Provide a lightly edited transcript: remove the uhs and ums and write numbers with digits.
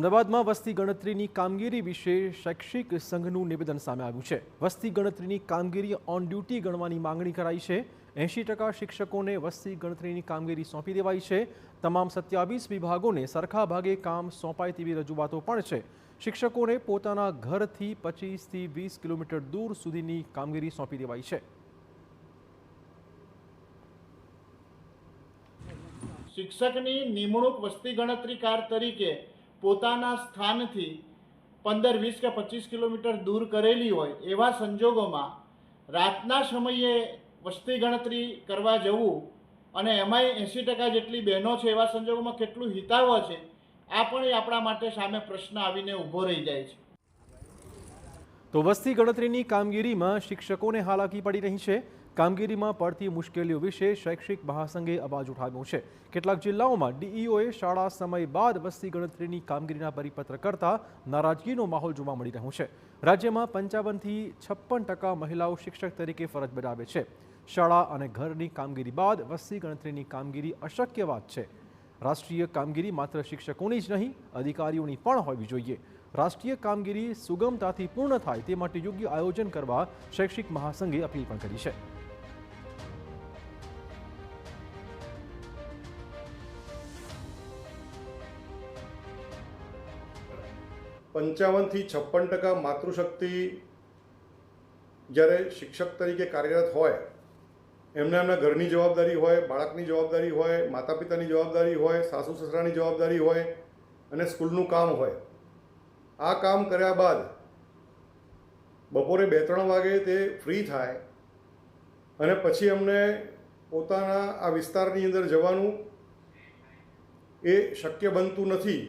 અમદાવાદમાં વસ્તી ગણતરીની કામગીરી વિશે શૈક્ષિક સંઘનું નિવેદન સામે આવ્યું છે। વસ્તી ગણતરીની કામગીરી ઓન ડ્યુટી ગણવાની માંગણી કરાઈ છે। 80% શિક્ષકોને વસ્તી ગણતરીની કામગીરી સોંપી દેવાઈ છે। તમામ 27 વિભાગોને સરખા ભાગે કામ સોંપાય તેવી રજૂઆતો પણ છે। શિક્ષકોને પોતાના ઘરથી 25 થી 20 કિલોમીટર દૂર સુધીની કામગીરી સોંપી દેવાઈ છે। શિક્ષકની નિમણૂક વસ્તી ગણતરીકાર તરીકે પોતાના સ્થાનથી 15, 20 કે 25 કિલોમીટર દૂર કરેલી હોય એવા સંજોગોમાં રાતના સમયે વસ્તી ગણતરી કરવા જવું અને એમાંય 80% જેટલી બહેનો છે એવા સંજોગોમાં કેટલું હિતાવહ છે, આ પણ આપણા માટે સામે પ્રશ્ન આવીને ઊભો રહી જાય છે। તો વસ્તી ગણતરીની કામગીરીમાં શિક્ષકોને હાલાકી પડી રહી છે। કામગીરીમાં પડતી મુશ્કેલીઓ વિશે શૈક્ષિક મહાસંઘે અવાજ ઉઠાવ્યો છે। કેટલાક જિલ્લાઓમાં ડીઈઓએ શાળા સમય બાદ વસ્તી ગણતરીની કામગીરીના પરિપત્ર કરતા નારાજગીનો માહોલ જોવા મળી રહ્યો છે। રાજ્યમાં 55 થી 56% મહિલાઓ શિક્ષક તરીકે ફરજ બજાવે છે। શાળા અને ઘરની કામગીરી બાદ વસ્તી ગણતરીની કામગીરી અશક્ય વાત છે। રાષ્ટ્રીય કામગીરી માત્ર શિક્ષકોની જ નહીં, અધિકારીઓની પણ હોવી જોઈએ। રાષ્ટ્રીય કામગીરી સુગમતાથી પૂર્ણ થાય તે માટે યોગ્ય આયોજન કરવા શૈક્ષિક મહાસંઘે અપીલ પણ કરી છે। થી 56% માતૃશક્તિ જ્યારે શિક્ષક તરીકે કાર્યરત હોય, એમના ઘરની જવાબદારી હોય, બાળકની જવાબદારી હોય, માતા પિતાની જવાબદારી હોય, સાસુ સસરાની જવાબદારી હોય અને સ્કૂલનું કામ હોય। આ કામ કર્યા બાદ બપોરે 2-3 વાગે તે ફ્રી થાય અને પછી અમને પોતાના આ વિસ્તારની અંદર જવાનું એ શક્ય બનતું નથી।